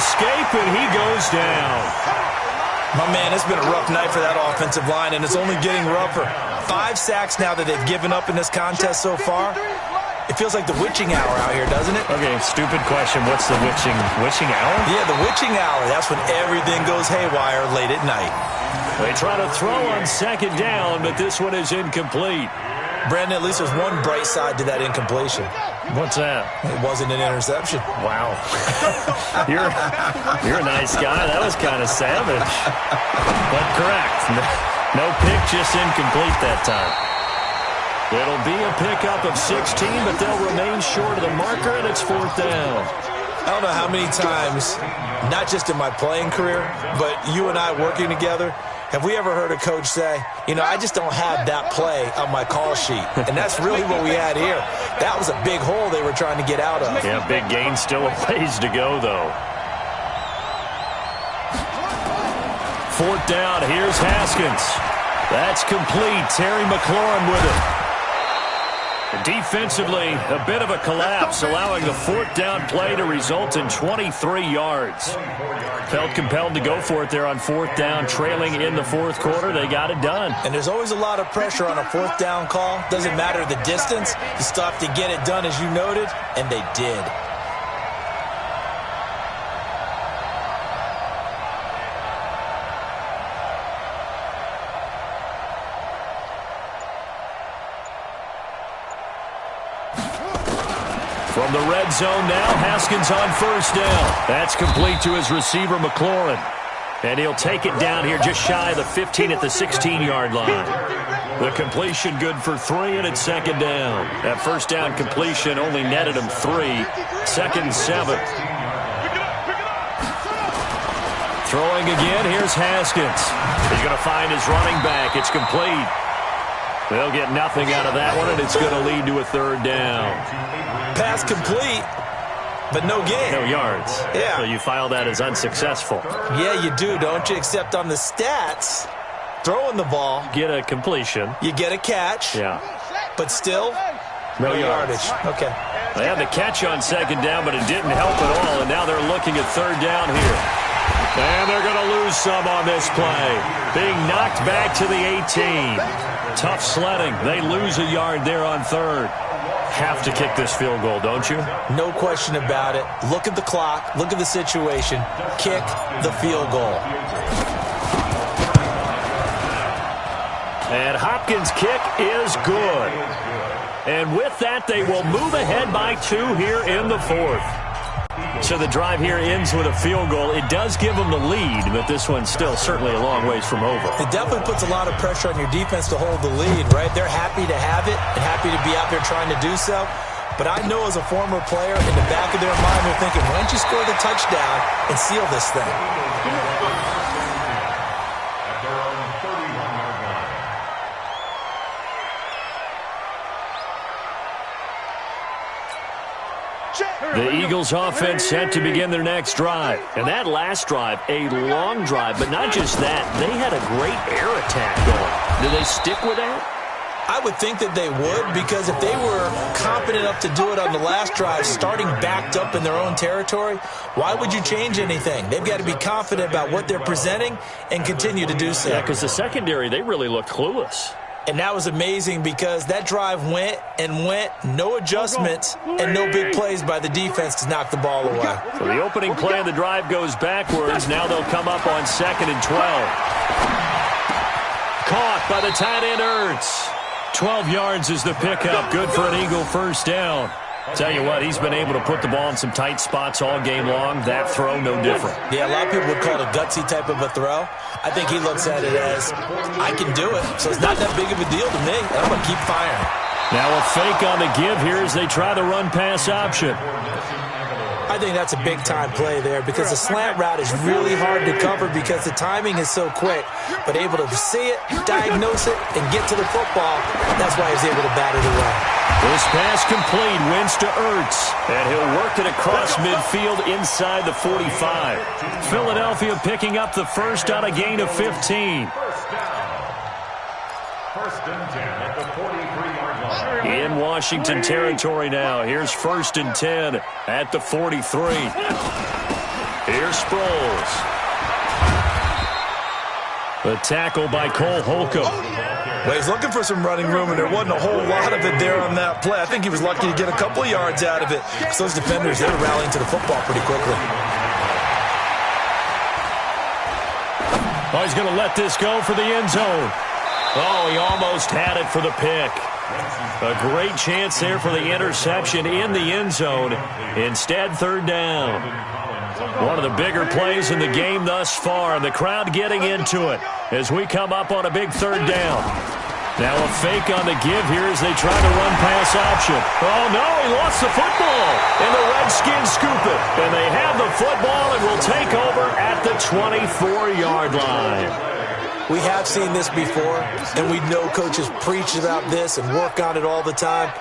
escape, and he goes down. My man, it's been a rough night for that offensive line, and it's only getting rougher. 5 sacks now that they've given up in this contest so far. It feels like the witching hour out here, doesn't it? Okay, stupid question. What's the witching hour? Yeah, the witching hour. That's when everything goes haywire late at night. They try to throw on second down, but this one is incomplete. Brandon, at least there's one bright side to that incompletion. What's that? It wasn't an interception. Wow. You're a nice guy. That was kind of savage. But correct. No pick, just incomplete that time. It'll be a pickup of 16, but they'll remain short of the marker, and it's 4th down. I don't know how many times, not just in my playing career, but you and I working together, have we ever heard a coach say, you know, I just don't have that play on my call sheet. And that's really what we had here. That was a big hole they were trying to get out of. Yeah, big gain, still a ways to go, though. 4th down, here's Haskins. That's complete. Terry McLaurin with it. Defensively, a bit of a collapse, allowing the 4th down play to result in 23 yards. Felt compelled to go for it there on 4th down, trailing in the 4th quarter. They got it done. And there's always a lot of pressure on a 4th down call. Doesn't matter the distance. You still have to get it done, as you noted, and they did. From the red zone now, Haskins on 1st down. That's complete to his receiver, McLaurin. And he'll take it down here just shy of the 15 at the 16-yard line. The completion good for 3, and it's 2nd down. That 1st down completion only netted him 3. 2nd and 7. Throwing again, here's Haskins. He's going to find his running back. It's complete. They'll get nothing out of that one, and it's going to lead to a 3rd down. Pass complete, but no gain. No yards. Yeah. So you file that as unsuccessful. Yeah, you do, don't you? Except on the stats, throwing the ball. Get a completion. You get a catch. Yeah. But still, no yardage. Okay. They had the catch on 2nd down, but it didn't help at all, and now they're looking at 3rd down here. And they're going to lose some on this play. Being knocked back to the 18. Tough sledding. They lose a yard there on 3rd. Have to kick this field goal, don't you? No question about it. Look at the clock. Look at the situation. Kick the field goal. And Hopkins' kick is good. And with that, they will move ahead by 2 here in the 4th. So the drive here ends with a field goal. It does give them the lead, but this one's still certainly a long ways from over. It definitely puts a lot of pressure on your defense to hold the lead, right? They're happy to have it and happy to be out there trying to do so. But I know as a former player, in the back of their mind, they're thinking, why don't you score the touchdown and seal this thing? The Eagles offense set to begin their next drive. And that last drive, a long drive, but not just that. They had a great air attack going. Do they stick with that? I would think that they would, because if they were confident enough to do it on the last drive, starting backed up in their own territory, why would you change anything? They've got to be confident about what they're presenting and continue to do so. Yeah, because the secondary, they really looked clueless. And that was amazing because that drive went and went, no adjustments and no big plays by the defense to knock the ball away. So the opening play of the drive goes backwards. Now they'll come up on 2nd and 12. Caught by the tight end, Ertz. 12 yards is the pickup. Good for an Eagle 1st down. Tell you what, he's been able to put the ball in some tight spots all game long. That throw, no different. Yeah, a lot of people would call it a gutsy type of a throw. I think he looks at it as, I can do it, so it's not that big of a deal to me. I'm going to keep firing. Now a fake on the give here as they try the run-pass option. I think that's a big-time play there because the slant route is really hard to cover because the timing is so quick. But able to see it, diagnose it, and get to the football, that's why he's able to bat it away. This pass complete, wins to Ertz, and he'll work it across midfield inside the 45. Philadelphia picking up the first on a gain of 15. First and 10 at the 43-yard line. In Washington territory now. Here's 1st and 10 at the 43. Here's Here's Sproles. The tackle by Cole Holcomb. Well, he's looking for some running room, and there wasn't a whole lot of it there on that play. I think he was lucky to get a couple of yards out of it, because those defenders, they were rallying to the football pretty quickly. Oh, he's going to let this go for the end zone. Oh, he almost had it for the pick. A great chance there for the interception in the end zone. Instead, third down. One of the bigger plays in the game thus far, and the crowd getting into it as we come up on a big third down. Now a fake on the give here as they try to run pass option. Oh, no, he lost the football, and the Redskins scoop it. And they have the football and will take over at the 24-yard line. We have seen this before, and we know coaches preach about this and work on it all the time.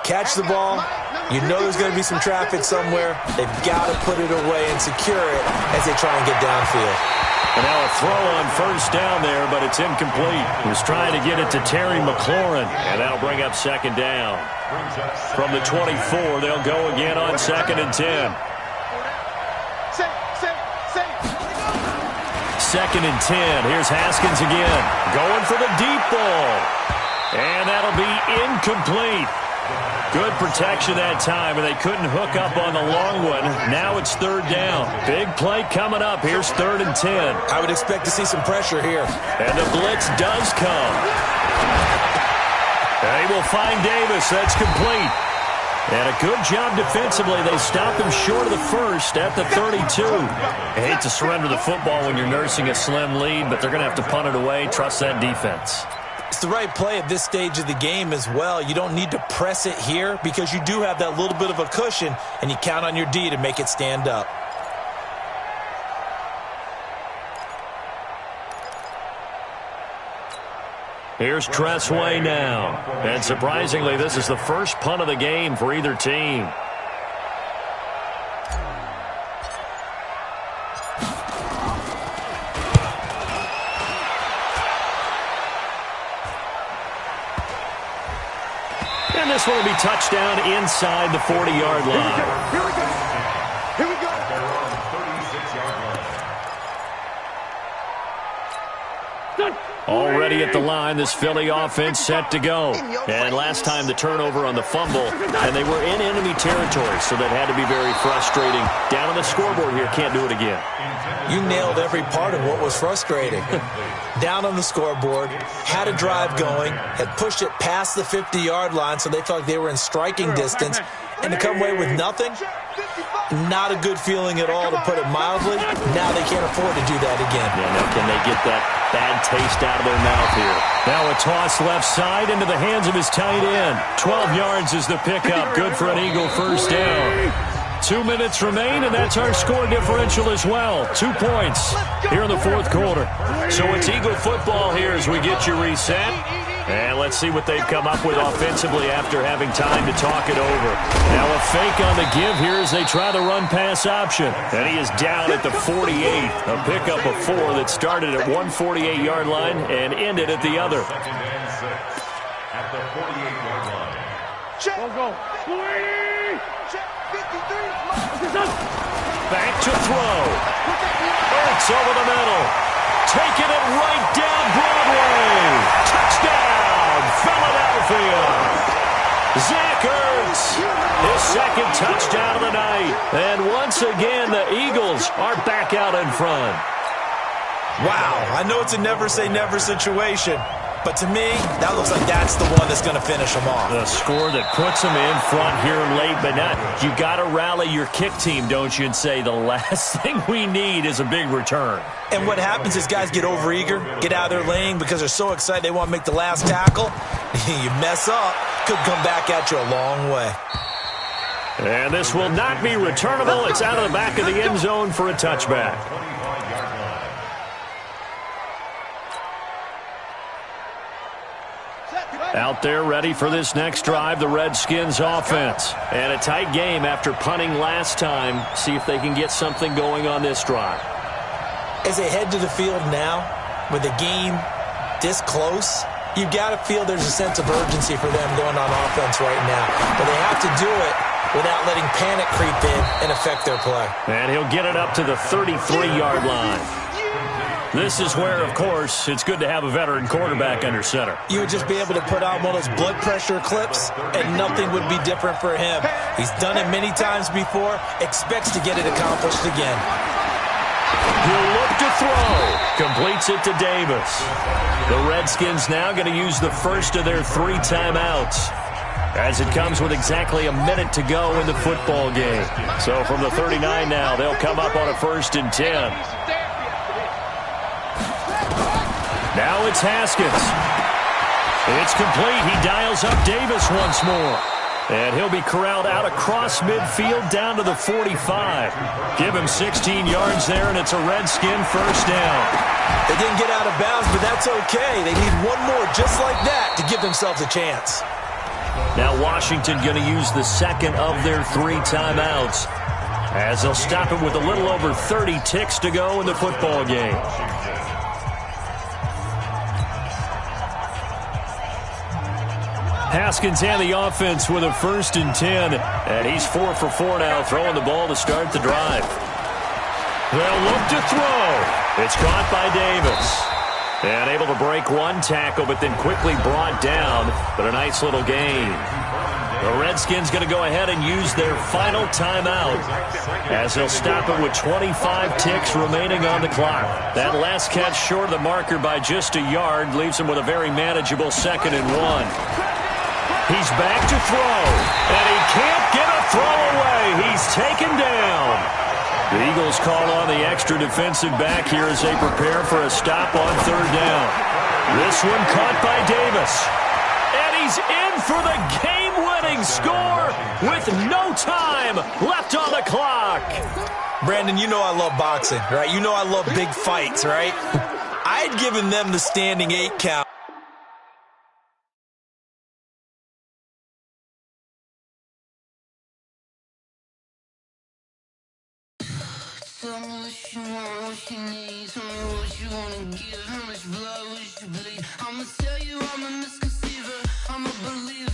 Catch the ball. You know there's going to be some traffic somewhere. They've got to put it away and secure it as they try and get downfield. And now a throw on first down there, but it's incomplete. He was trying to get it to Terry McLaurin, and that'll bring up second down. From the 24, they'll go again on 2nd and 10. 2nd and 10. Here's Haskins again. Going for the deep ball. And that'll be incomplete. Good protection that time, and they couldn't hook up on the long one. Now it's third down. Big play coming up. Here's 3rd and 10. I would expect to see some pressure here. And the blitz does come. They will find Davis. That's complete. And a good job defensively. They stopped him short of the first at the 32. I hate to surrender the football when you're nursing a slim lead, but they're going to have to punt it away. Trust that defense. It's the right play at this stage of the game as well. You don't need to press it here because you do have that little bit of a cushion, and you count on your D to make it stand up. Here's Tressway now. And surprisingly, this is the first punt of the game for either team. And this one will be touchdown inside the 40-yard line. Here we go. Here we go. They're on the 36-yard line. Already at the line, this Philly offense set to go. And last time the turnover on the fumble, and they were in enemy territory, so that had to be very frustrating. Down on the scoreboard here, can't do it again. You nailed every part of what was frustrating. Down on the scoreboard, had a drive going, had pushed it past the 50-yard line, so they felt like they were in striking distance, and to come away with nothing, not a good feeling at all, to put it mildly. Now they can't afford to do that again. Yeah, now can they get that bad taste out of their mouth here? Now a toss left side into the hands of his tight end. 12 yards is the pickup. Good for an Eagle first down. 2 minutes remain, and that's our score differential as well. 2 points here in the fourth quarter. So it's Eagle football here as we get you reset. And let's see what they've come up with offensively after having time to talk it over. Now a fake on the give here as they try to run pass option. And he is down at the 48. A pickup of 4 that started at 148-yard line and ended at the other. At the 48-yard line. Check. Go. Check. 53. Back to throw. It's over the middle. Taking it right down Broadway. Touchdown, Philadelphia. Zach Ertz, his second touchdown of the night. And once again, the Eagles are back out in front. Wow, I know it's a never-say-never situation, but to me, that looks like that's the one that's going to finish them off. The score that puts them in front here late, but not. You got to rally your kick team, don't you, and say the last thing we need is a big return. And what happens is guys get overeager, get out of their lane because they're so excited they want to make the last tackle. You mess up, could come back at you a long way. And this will not be returnable. It's out of the back of the end zone for a touchback. Out there ready for this next drive, the Redskins offense. And a tight game after punting last time. See if they can get something going on this drive. As they head to the field now, with the game this close, you've got to feel there's a sense of urgency for them going on offense right now. But they have to do it without letting panic creep in and affect their play. And he'll get it up to the 33-yard line. This is where, of course, it's good to have a veteran quarterback under center. You would just be able to put on one of those blood pressure clips, and nothing would be different for him. He's done it many times before, expects to get it accomplished again. He'll look to throw. Completes it to Davis. The Redskins now going to use the first of their 3 timeouts, as it comes with exactly a minute to go in the football game. So from the 39 now, they'll come up on a 1st and 10. Now it's Haskins. It's complete. He dials up Davis once more. And he'll be corralled out across midfield down to the 45. Give him 16 yards there, and it's a Redskin first down. They didn't get out of bounds, but that's okay. They need one more just like that to give themselves a chance. Now Washington going to use the second of their 3 timeouts, as they'll stop it with a little over 30 ticks to go in the football game. Haskins and the offense with a 1st and 10, and he's 4 for 4 now, throwing the ball to start the drive. They'll look to throw. It's caught by Davis. And able to break one tackle, but then quickly brought down, but a nice little gain. The Redskins going to go ahead and use their final timeout, as they'll stop it with 25 ticks remaining on the clock. That last catch short of the marker by just a yard leaves him with a very manageable 2nd and 1. He's back to throw, and he can't get a throw away. He's taken down. The Eagles call on the extra defensive back here as they prepare for a stop on 3rd down. This one caught by Davis. And he's in for the game-winning score with no time left on the clock. Brandon, you know I love boxing, right? You know I love big fights, right? I'd given them the standing 8 count. Tell me what you want, what you need. Tell me what you wanna give. How much blood would you bleed? I'ma tell you I'm a misconceiver. I'm a believer.